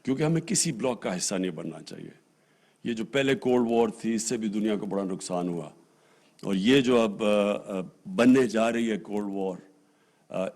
کیونکہ ہمیں کسی بلاک کا حصہ نہیں بننا چاہیے. یہ جو پہلے کولڈ وار تھی اس سے بھی دنیا کو بڑا نقصان ہوا, اور یہ جو اب بننے جا رہی ہے کولڈ وار,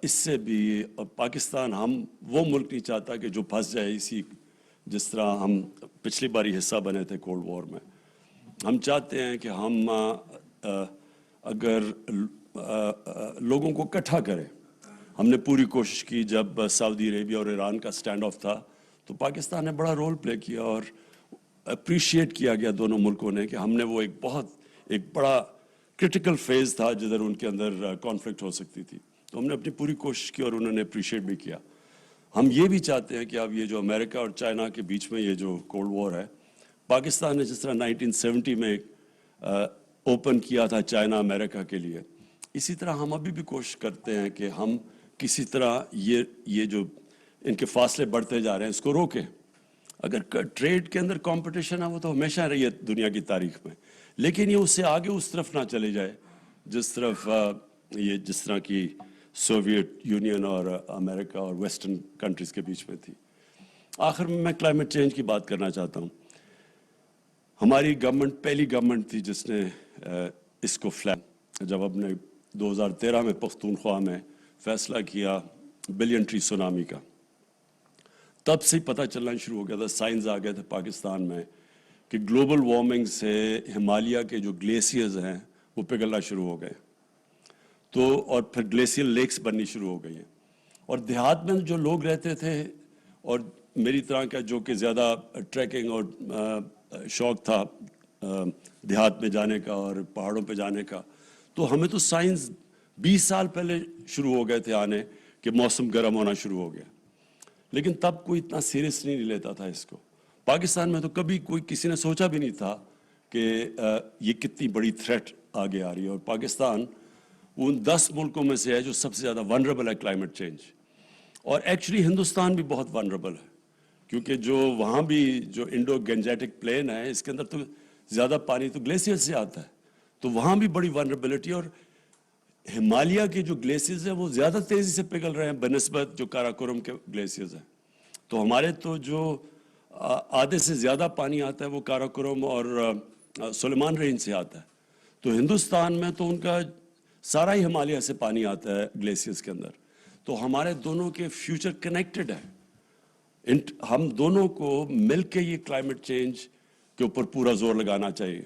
اس سے بھی پاکستان, ہم وہ ملک نہیں چاہتا کہ جو پھنس جائے اسی, جس طرح ہم پچھلی باری حصہ بنے تھے کولڈ وار میں. ہم چاہتے ہیں کہ ہم اگر لوگوں کو اکٹھا کریں. ہم نے پوری کوشش کی جب سعودی عربیہ اور ایران کا سٹینڈ آف تھا تو پاکستان نے بڑا رول پلے کیا, اور اپریشیٹ کیا گیا دونوں ملکوں نے کہ ہم نے وہ ایک بڑا کرٹیکل فیز تھا جدھر ان کے اندر کانفلکٹ ہو سکتی تھی, تو ہم نے اپنی پوری کوشش کی اور انہوں نے اپریشیٹ بھی کیا. ہم یہ بھی چاہتے ہیں کہ اب یہ جو امریکہ اور چائنا کے بیچ میں یہ جو کولڈ وار ہے, پاکستان نے جس طرح 1970 میں اوپن کیا تھا چائنا امریکہ کے لیے, اسی طرح ہم ابھی بھی کوشش کرتے ہیں کہ ہم کسی طرح یہ جو ان کے فاصلے بڑھتے جا رہے ہیں اس کو روکیں. اگر ٹریڈ کے اندر کمپٹیشن ہے وہ تو ہمیشہ رہی ہے دنیا کی تاریخ میں, لیکن یہ اس سے آگے اس طرف نہ چلے جائے جس طرح کی سوویت یونین اور امریکہ اور ویسٹرن کنٹریز کے بیچ میں تھی. آخر میں کلائمیٹ چینج کی بات کرنا چاہتا ہوں. ہماری گورنمنٹ پہلی گورنمنٹ تھی جس نے اس کو جب ہم نے 2013 میں پختونخوا میں فیصلہ کیا بلین ٹری سونامی کا, تب سے پتہ چلنا شروع ہو گیا تھا, سائنس آ گئے تھے پاکستان میں کہ گلوبل وارمنگ سے ہمالیہ کے جو گلیشیئرز ہیں وہ پگھلنا شروع ہو گئے, تو اور پھر گلیشیئر لیکس بننی شروع ہو گئی ہیں. اور دیہات میں جو لوگ رہتے تھے اور میری طرح کا جو کہ زیادہ ٹریکنگ اور شوق تھا دیہات میں جانے کا اور پہاڑوں پہ جانے کا, تو ہمیں تو سائنس 20 سال پہلے شروع ہو گئے تھے آنے کہ موسم گرم ہونا شروع ہو گیا, لیکن تب کوئی اتنا سیریس نہیں لیتا تھا اس کو. پاکستان میں تو کبھی کسی نے سوچا بھی نہیں تھا کہ یہ کتنی بڑی تھریٹ آگے آ رہی ہے, اور پاکستان ان 10 ملکوں میں سے ہے جو سب سے زیادہ ونربل ہے کلائمیٹ چینج. اور ایکچولی ہندوستان بھی بہت ونربل ہے, کیونکہ جو وہاں بھی جو انڈو گنجیٹک پلین ہے اس کے اندر تو زیادہ پانی تو گلیشیئر سے آتا ہے, تو وہاں بھی بڑی ونربلٹی. اور ہمالیہ کے جو گلیشیئرز ہیں وہ زیادہ تیزی سے پگھل رہے ہیں بنسبت جو کاراکورم کے گلیشیئرز ہیں. تو ہمارے تو جو آدھے سے زیادہ پانی آتا ہے وہ کاراکورم اور سلیمان رینج سے آتا ہے, تو ہندوستان میں تو ان کا سارا ہی ہمالیہ سے پانی آتا ہے گلیشیئرز کے اندر. تو ہمارے دونوں کے فیوچر کنیکٹڈ ہے. ہم دونوں کو مل کے یہ کلائمیٹ چینج کے اوپر پورا زور لگانا چاہیے.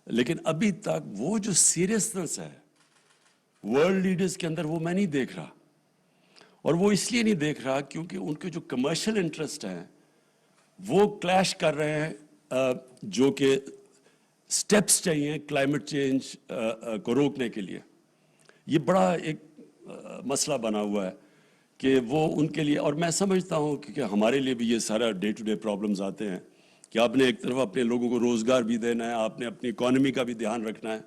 لیکن ابھی تک وہ جو سیریسنس ہے ورلڈ لیڈرز کے اندر وہ میں نہیں دیکھ رہا, اور وہ اس لیے نہیں دیکھ رہا کیونکہ ان کے جو کمرشل انٹرسٹ ہیں وہ کلیش کر رہے ہیں جو کہ سٹیپس چاہیے کلائمیٹ چینج کو روکنے کے لیے. یہ بڑا ایک مسئلہ بنا ہوا ہے کہ وہ ان کے لیے, اور میں سمجھتا ہوں کہ ہمارے لیے بھی یہ سارا ڈے ٹو ڈے پرابلمز آتے ہیں کہ آپ نے ایک طرف اپنے لوگوں کو روزگار بھی دینا ہے, آپ نے اپنی اکانومی کا بھی دھیان رکھنا ہے.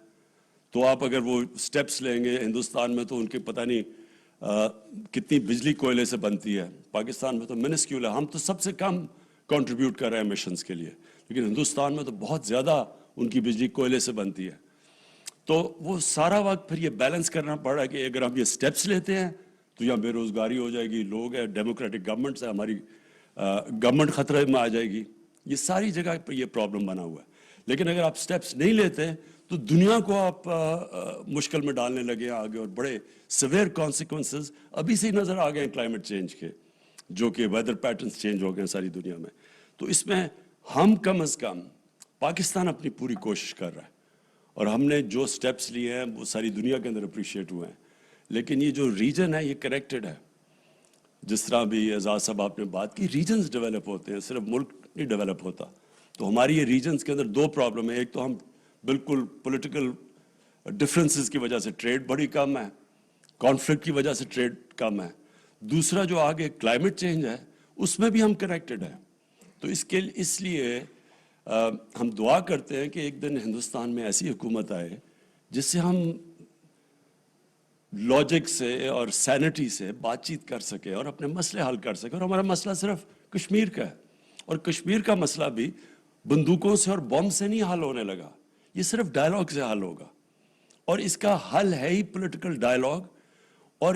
تو آپ اگر وہ سٹیپس لیں گے, ہندوستان میں تو ان کے پتہ نہیں کتنی بجلی کوئلے سے بنتی ہے, پاکستان میں تو منسکیول ہے, ہم تو سب سے کم کنٹریبیوٹ کر رہے ہیں ایمیشنز کے لیے, لیکن ہندوستان میں تو بہت زیادہ ان کی بجلی کوئلے سے بنتی ہے. تو وہ سارا وقت پھر یہ بیلنس کرنا پڑ رہا ہے کہ اگر ہم یہ سٹیپس لیتے ہیں تو یہاں بے روزگاری ہو جائے گی, لوگ ہیں ڈیموکریٹک گورنمنٹ سے ہماری گورنمنٹ خطرے میں آ جائے گی. یہ ساری جگہ پہ یہ پرابلم بنا ہوا ہے. لیکن اگر آپ سٹیپس نہیں لیتے تو دنیا کو آپ مشکل میں ڈالنے لگے آگے, اور بڑے سویئر کانسیکوینسز ابھی سے ہی نظر آ گئے ہیں کلائمیٹ چینج کے, جو کہ ویدر پیٹرنز چینج ہو گئے ہیں ساری دنیا میں. تو اس میں ہم کم از کم پاکستان اپنی پوری کوشش کر رہا ہے, اور ہم نے جو سٹیپس لیے ہیں وہ ساری دنیا کے اندر اپریشیٹ ہوئے ہیں. لیکن یہ جو ریجن ہے یہ کنیکٹڈ ہے, جس طرح بھی اعزاز صاحب آپ نے بات کی, ریجنز ڈیولپ ہوتے ہیں, صرف ملک نہیں ڈیولپ ہوتا. تو ہماری یہ ریجنز کے اندر 2 پرابلم ہیں. ایک تو ہم بالکل پولیٹیکل ڈفرینسز کی وجہ سے ٹریڈ بڑی کم ہے, کانفلکٹ کی وجہ سے ٹریڈ کم ہے. دوسرا جو آگے کلائمیٹ چینج ہے اس میں بھی ہم کنیکٹڈ ہیں. تو اس لیے ہم دعا کرتے ہیں کہ ایک دن ہندوستان میں ایسی حکومت آئے جس سے ہم لاجک سے اور سینٹی سے بات چیت کر سکے اور اپنے مسئلے حل کر سکے. اور ہمارا مسئلہ صرف کشمیر کا ہے, اور کشمیر کا مسئلہ بھی بندوقوں سے اور بم سے نہیں حل ہونے لگا, یہ صرف ڈائلاگ سے حل ہوگا. اور اس کا حل ہے ہی پولیٹیکل ڈائلاگ, اور